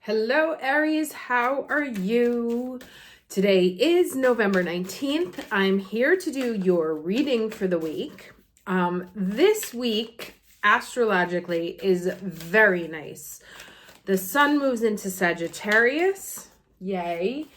Hello, Aries. How are you? Today is November 19th. I'm here to do your reading for the week. This week, astrologically, is very nice. The sun moves into Sagittarius. Yay.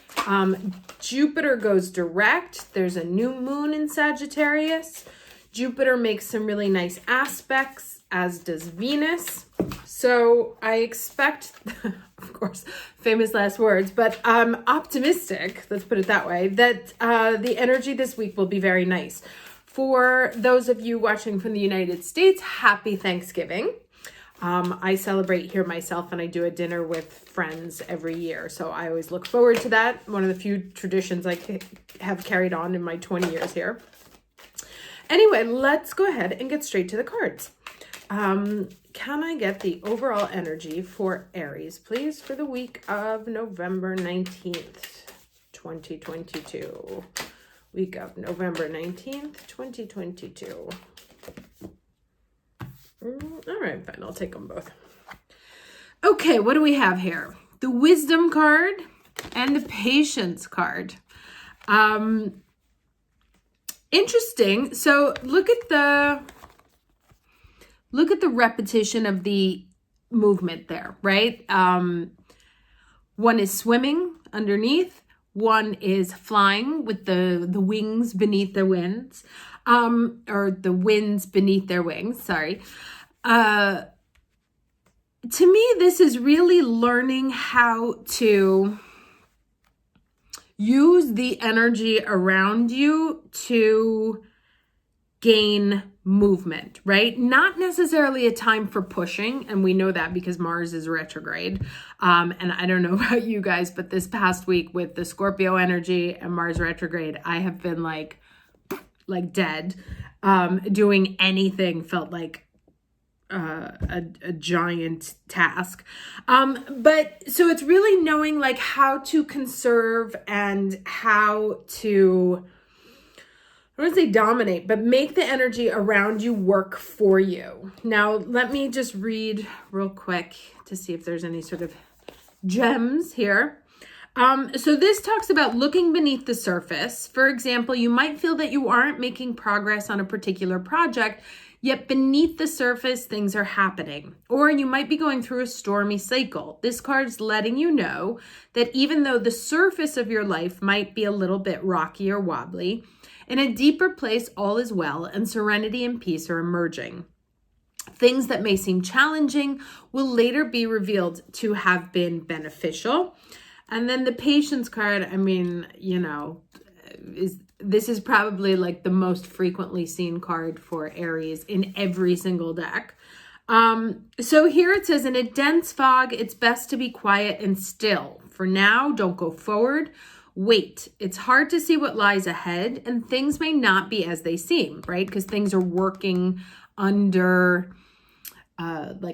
Jupiter goes direct. There's a new moon in Sagittarius. Jupiter makes some really nice aspects, as does Venus. So I expect, of course, famous last words, but I'm optimistic, let's put it that way, that the energy this week will be very nice. For those of you watching from the United States, happy Thanksgiving. I celebrate here myself, and I do a dinner with friends every year. So I always look forward to that. One of the few traditions I have carried on in my 20 years here. Anyway, let's go ahead and get straight to the cards. Can I get the overall energy for Aries, please, for the week of November 19th, 2022? Week of November 19th, 2022. All right, fine. I'll take them both. Okay, what do we have here? The Wisdom card and the Patience card. Interesting. So look at the repetition of the movement there, right? One is swimming underneath. One is flying with the wings beneath their winds, or the winds beneath their wings. Sorry. To me, this is really learning how to use the energy around you to gain movement, right? Not necessarily a time for pushing, and we know that because Mars is retrograde. And I don't know about you guys, but this past week with the Scorpio energy and Mars retrograde, I have been like dead. Doing anything felt like a giant task. But so it's really knowing like how to conserve and how to, I don't want to say dominate, but make the energy around you work for you. Now, let me just read real quick to see if there's any sort of gems here. So this talks about looking beneath the surface. For example, you might feel that you aren't making progress on a particular project, yet beneath the surface, things are happening. Or you might be going through a stormy cycle. This card's letting you know that even though the surface of your life might be a little bit rocky or wobbly, in a deeper place, all is well, and serenity and peace are emerging. Things that may seem challenging will later be revealed to have been beneficial. And then the Patience card, I mean, you know, this is probably like the most frequently seen card for Aries in every single deck. So here it says, in a dense fog, it's best to be quiet and still. For now, don't go forward. Wait. It's hard to see what lies ahead, and things may not be as they seem, right? Because things are working under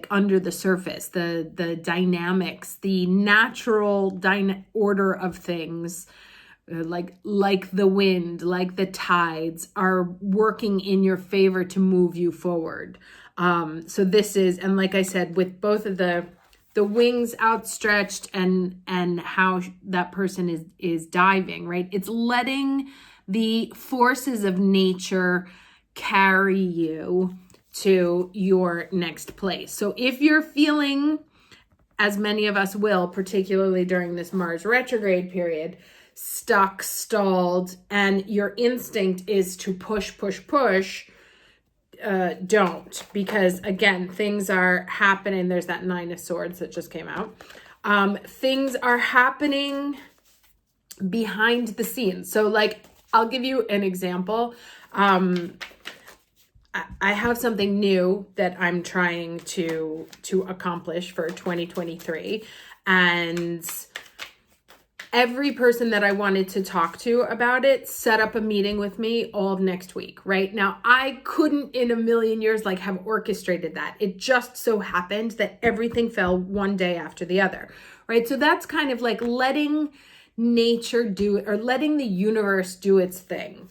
under the surface, the dynamics, the natural order of things, like the wind, like the tides are working in your favor to move you forward. So this is, and like I said, with both of the wings outstretched and how that person is diving, right? It's letting the forces of nature carry you to your next place. So if you're feeling, as many of us will, particularly during this Mars retrograde period, stuck, stalled, and your instinct is to push, don't, because again, things are happening. There's that Nine of Swords that just came out. Things are happening behind the scenes. So like, I'll give you an example. I have something new that I'm trying to accomplish for 2023, and every person that I wanted to talk to about it set up a meeting with me all of next week, right? Now, I couldn't in a million years like have orchestrated that. It just so happened that everything fell one day after the other, right? So that's kind of like letting nature do it, or letting the universe do its thing.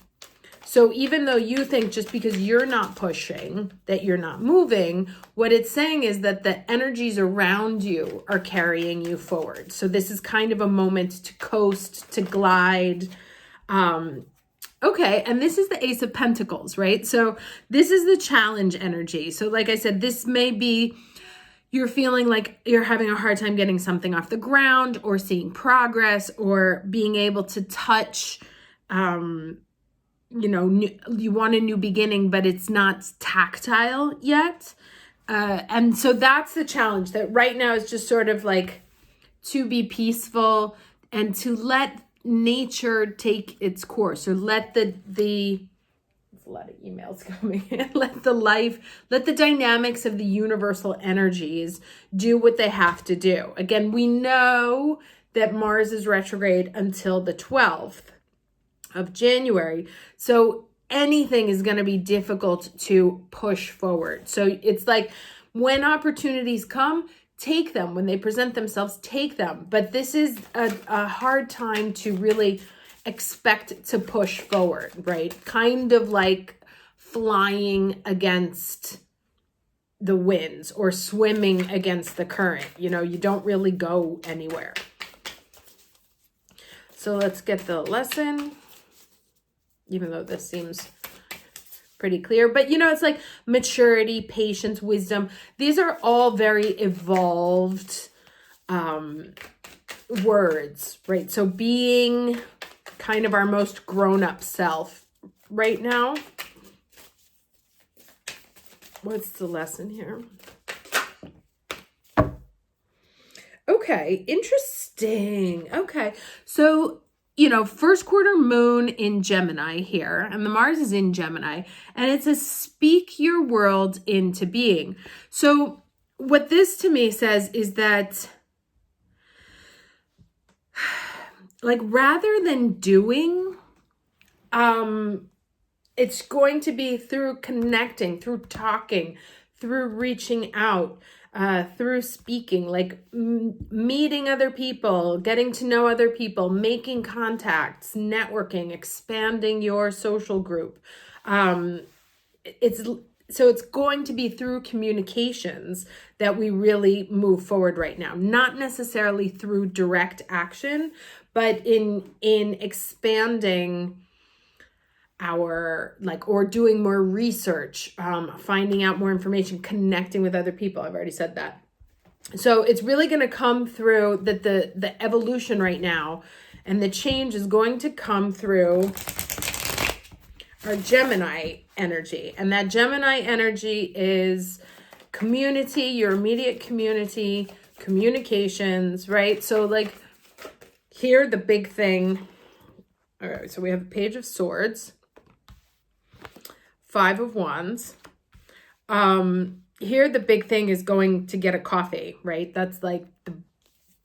So even though you think just because you're not pushing that you're not moving, what it's saying is that the energies around you are carrying you forward. So this is kind of a moment to coast, to glide. Okay, and this is the Ace of Pentacles, right? So this is the challenge energy. So like I said, this may be you're feeling like you're having a hard time getting something off the ground or seeing progress or being able to touch, you want a new beginning, but it's not tactile yet. And so that's the challenge, that right now is just sort of like to be peaceful and to let nature take its course, or let the a lot of emails coming in. Let the dynamics of the universal energies do what they have to do. Again, we know that Mars is retrograde until the 12th of January. So anything is going to be difficult to push forward. So it's like when opportunities come, take them. When they present themselves, take them. But this is a hard time to really expect to push forward, right? Kind of like flying against the winds or swimming against the current. You don't really go anywhere. So let's get the lesson, even though this seems pretty clear. But it's like maturity, patience, wisdom. These are all very evolved words, right? So being kind of our most grown-up self right now. What's the lesson here? Okay, interesting. Okay, so, first quarter moon in Gemini here, and the Mars is in Gemini, and it says speak your world into being. So what this to me says is that, like, rather than doing, it's going to be through connecting, through talking, through reaching out, through speaking, like meeting other people, getting to know other people, making contacts, networking, expanding your social group. It's going to be through communications that we really move forward right now, not necessarily through direct action, but in expanding our, or doing more research, finding out more information, connecting with other people. I've already said that. So it's really going to come through that the evolution right now and the change is going to come through our Gemini energy. And that Gemini energy is community, your immediate community, communications, right? So like here, the big thing. All right, so we have the Page of Swords, Five of Wands. Here, the big thing is going to get a coffee, right? That's like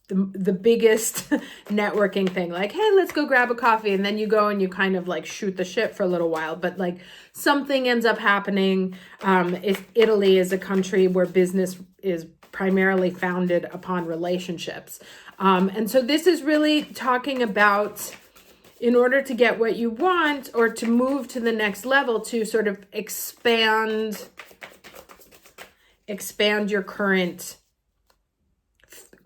the biggest networking thing. Like, hey, let's go grab a coffee. And then you go and you kind of like shoot the shit for a little while. But like something ends up happening. If Italy is a country where business is primarily founded upon relationships. And so this is really talking about, in order to get what you want or to move to the next level, to sort of expand your current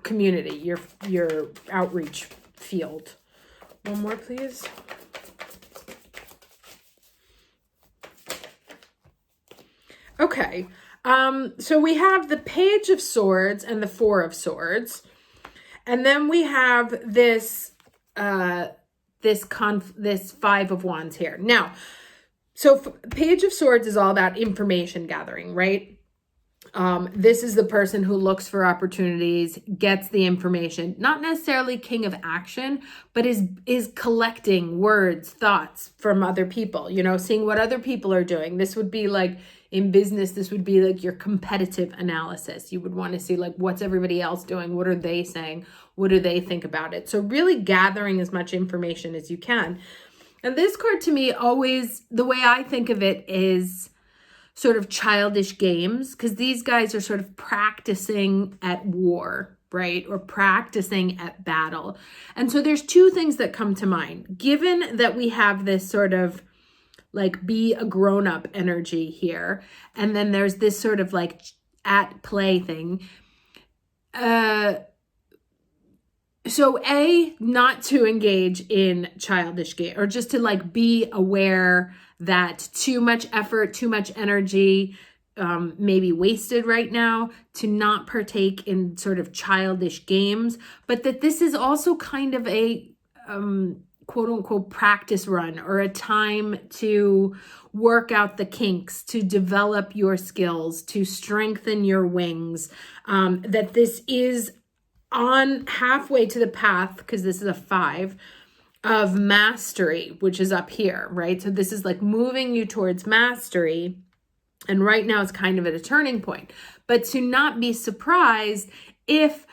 community, your outreach field. One more, please. Okay. So we have the Page of Swords and the Four of Swords. And then we have this Five of Wands here. Now, so Page of Swords is all about information gathering, right? This is the person who looks for opportunities, gets the information, not necessarily king of action, but is collecting words, thoughts from other people, seeing what other people are doing. This would be like in business, this would be like your competitive analysis. You would want to see like, what's everybody else doing? What are they saying? What do they think about it? So really gathering as much information as you can. And this card to me always, the way I think of it is sort of childish games, because these guys are sort of practicing at war, right? Or practicing at battle. And so there's two things that come to mind. Given that we have this sort of like be a grown-up energy here. And then there's this sort of like at play thing. So not to engage in childish game, or just to like be aware that too much effort, too much energy may be wasted right now, to not partake in sort of childish games, but that this is also kind of a quote unquote practice run, or a time to work out the kinks, to develop your skills, to strengthen your wings, that this is on halfway to the path, because this is a 5 of mastery, which is up here, right? So this is like moving you towards mastery. And right now it's kind of at a turning point, but to not be surprised if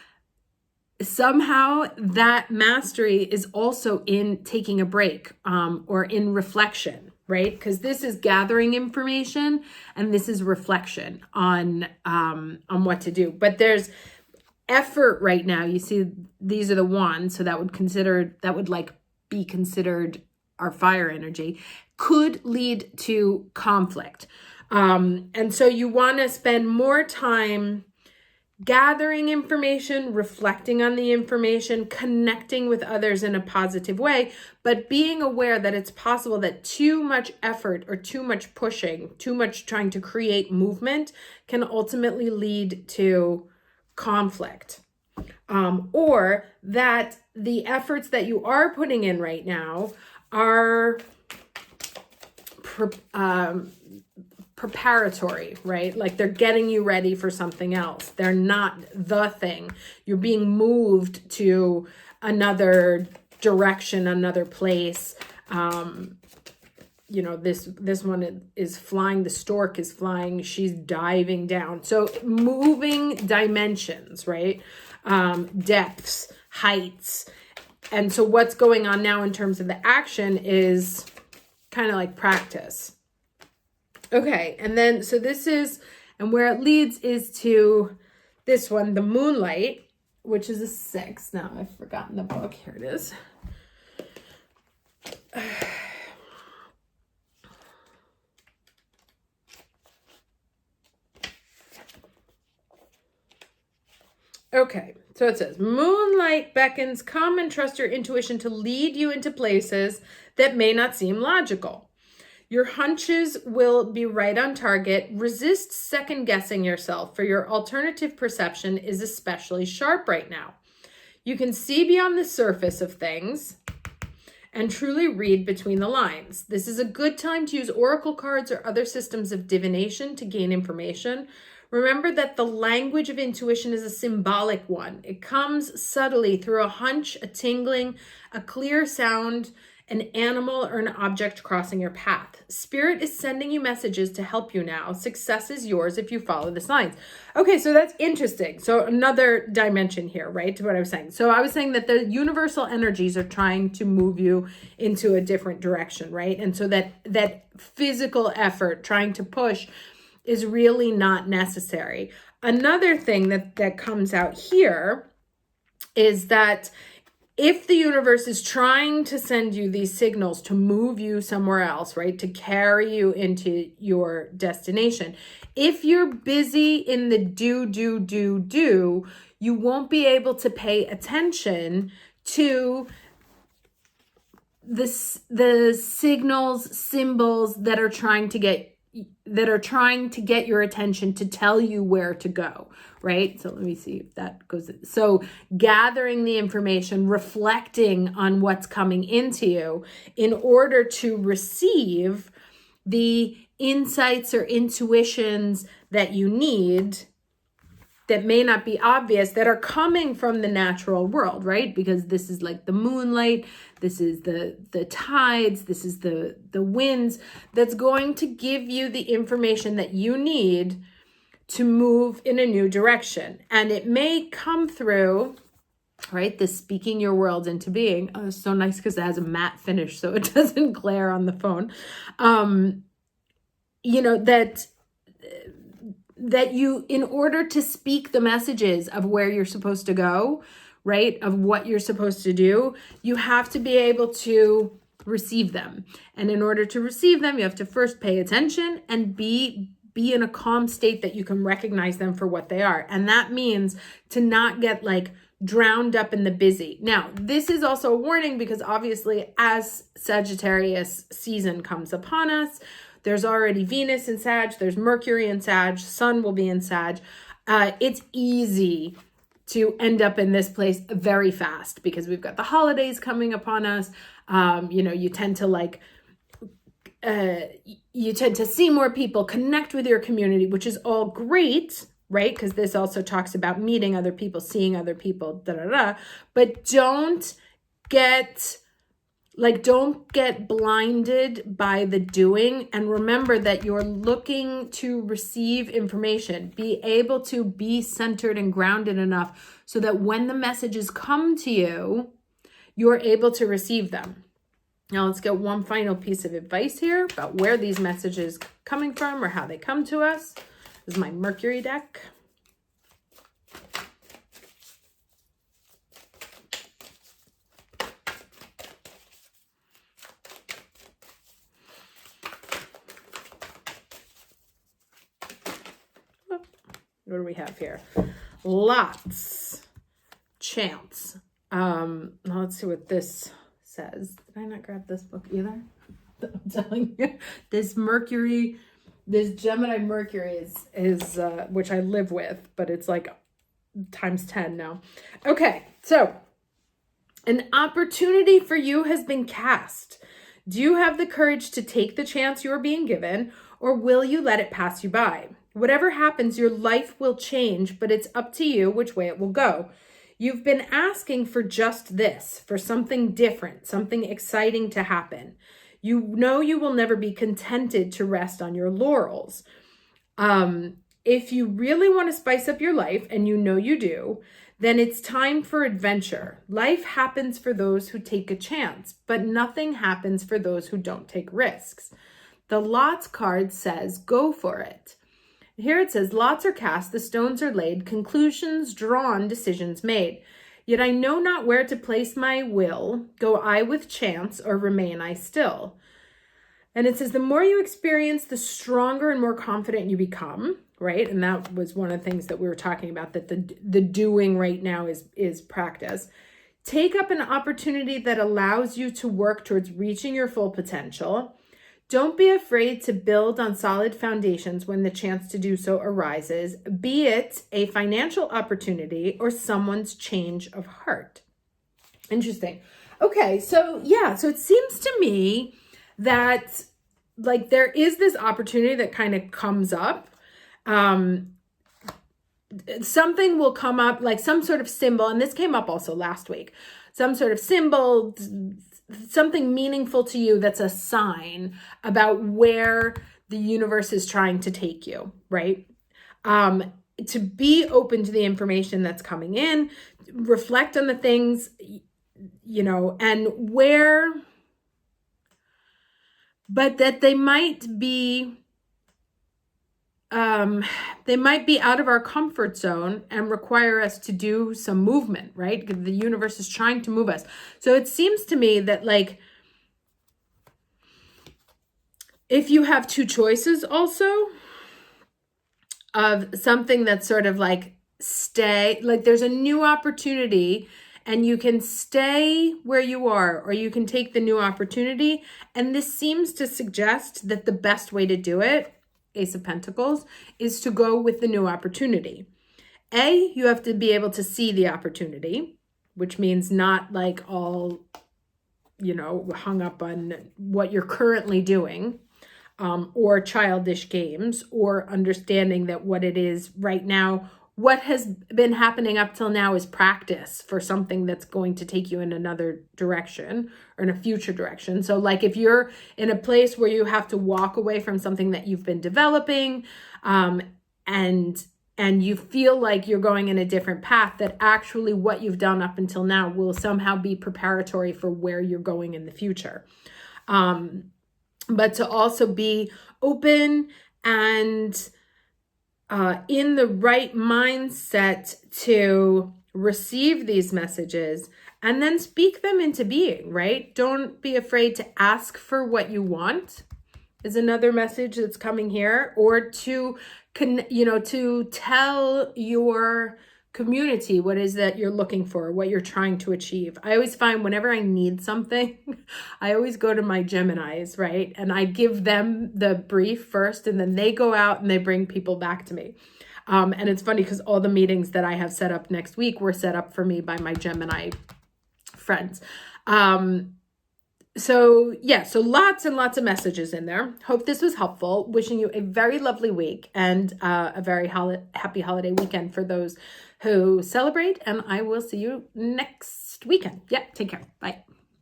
somehow that mastery is also in taking a break, or in reflection, right? Because this is gathering information and this is reflection on what to do. But there's effort right now. You see, these are the ones, so that would like be considered our fire energy, could lead to conflict. And so you want to spend more time gathering information, reflecting on the information, connecting with others in a positive way, but being aware that it's possible that too much effort or too much pushing, too much trying to create movement can ultimately lead to conflict. Or that the efforts that you are putting in right now are preparatory, right? Like they're getting you ready for something else. They're not the thing. You're being moved to another direction, another place. This one is flying. The stork is flying. She's diving down. So moving dimensions, right? Depths, heights. And so what's going on now in terms of the action is kind of like practice. Okay, and then, so this is, and where it leads is to this one, the moonlight, which is a 6. Now, I've forgotten the book. Here it is. Okay, so it says, moonlight beckons, come and trust your intuition to lead you into places that may not seem logical. Your hunches will be right on target. Resist second guessing yourself, for your alternative perception is especially sharp right now. You can see beyond the surface of things and truly read between the lines. This is a good time to use oracle cards or other systems of divination to gain information. Remember that the language of intuition is a symbolic one. It comes subtly through a hunch, a tingling, a clear sound, an animal, or an object crossing your path. Spirit is sending you messages to help you now. Success is yours if you follow the signs. Okay, so that's interesting. So another dimension here, right, to what I was saying. So I was saying that the universal energies are trying to move you into a different direction, right? And so that physical effort, trying to push, is really not necessary. Another thing that comes out here is that if the universe is trying to send you these signals to move you somewhere else, right, to carry you into your destination, if you're busy in the do, you won't be able to pay attention to the signals, symbols that are trying to get your attention to tell you where to go, right? So let me see if that goes. So gathering the information, reflecting on what's coming into you in order to receive the insights or intuitions that you need, that may not be obvious, that are coming from the natural world, right? Because this is like the moonlight, this is the tides, this is the winds, that's going to give you the information that you need to move in a new direction. And it may come through, right, this speaking your world into being. Oh, it's so nice because it has a matte finish so it doesn't glare on the phone. That you, in order to speak the messages of where you're supposed to go, right, of what you're supposed to do, you have to be able to receive them. And in order to receive them, you have to first pay attention and be in a calm state that you can recognize them for what they are. And that means to not get like drowned up in the busy. Now, this is also a warning because obviously as Sagittarius season comes upon us, there's already Venus in Sag, there's Mercury in Sag, Sun will be in Sag. It's easy to end up in this place very fast because we've got the holidays coming upon us. You tend to see more people, connect with your community, which is all great, right? Because this also talks about meeting other people, seeing other people, but don't get blinded by the doing. And remember that you're looking to receive information. Be able to be centered and grounded enough so that when the messages come to you, you're able to receive them. Now let's get one final piece of advice here about where these messages coming from or how they come to us. This is my Mercury deck. What do we have here? Lots. Chance. Let's see what this says. Did I not grab this book either? I'm telling you, this Gemini Mercury is which I live with, but it's like times 10 now. Okay, so an opportunity for you has been cast. Do you have the courage to take the chance you are being given, or will you let it pass you by? Whatever happens, your life will change, but it's up to you which way it will go. You've been asking for just this, for something different, something exciting to happen. You know you will never be contented to rest on your laurels. If you really want to spice up your life, and you know you do, then it's time for adventure. Life happens for those who take a chance, but nothing happens for those who don't take risks. The lots card says, go for it. Here it says, lots are cast, the stones are laid, conclusions drawn, decisions made. Yet I know not where to place my will. Go I with chance, or remain I still? And it says, the more you experience, the stronger and more confident you become, right? And that was one of the things that we were talking about, that the doing right now is practice. Take up an opportunity that allows you to work towards reaching your full potential. Don't be afraid to build on solid foundations when the chance to do so arises, be it a financial opportunity or someone's change of heart. Interesting. Okay, so yeah, so it seems to me that like there is this opportunity that kind of comes up. Something will come up, like some sort of symbol, and this came up also last week, some sort of symbol, something meaningful to you that's a sign about where the universe is trying to take you, right? To be open to the information that's coming in, reflect on the things, and where, but that they might be out of our comfort zone and require us to do some movement, right? Because the universe is trying to move us. So it seems to me that like, if you have two choices also of something that's sort of like there's a new opportunity and you can stay where you are, or you can take the new opportunity. And this seems to suggest that the best way to do it, Ace of Pentacles, is to go with the new opportunity. You have to be able to see the opportunity, which means not like all, hung up on what you're currently doing, or childish games, or understanding that what it is right now, what has been happening up till now is practice for something that's going to take you in another direction or in a future direction. So like if you're in a place where you have to walk away from something that you've been developing, and you feel like you're going in a different path, that actually what you've done up until now will somehow be preparatory for where you're going in the future. But to also be open and in the right mindset to receive these messages, and then speak them into being, right? Don't be afraid to ask for what you want is another message that's coming here, or to to tell your community what is that you're looking for, what you're trying to achieve. I always find whenever I need something, I always go to my Geminis, right? And I give them the brief first, and then they go out and they bring people back to me. And it's funny because all the meetings that I have set up next week were set up for me by my Gemini friends. So lots and lots of messages in there. Hope this was helpful. Wishing you a very lovely week and a very happy holiday weekend for those who celebrate. And I will see you next weekend. Yeah, take care. Bye.